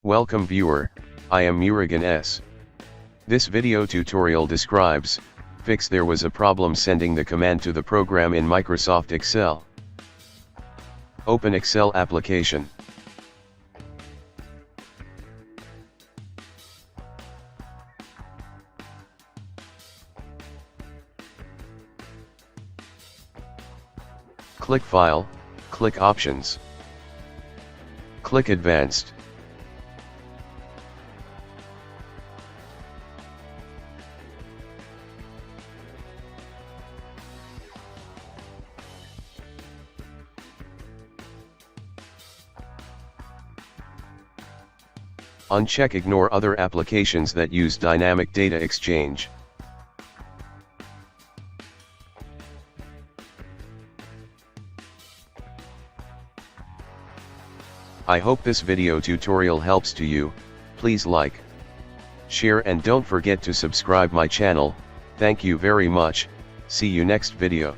Welcome viewer, I am Murugan S. This video tutorial describes, fix there was a problem sending the command to the program in Microsoft Excel. Open Excel application. Click File, click Options. Click Advanced. Uncheck Ignore other applications that use dynamic data exchange. I hope this video tutorial helps to you. Please like, share and don't forget to subscribe my channel. Thank you very much. See you next video.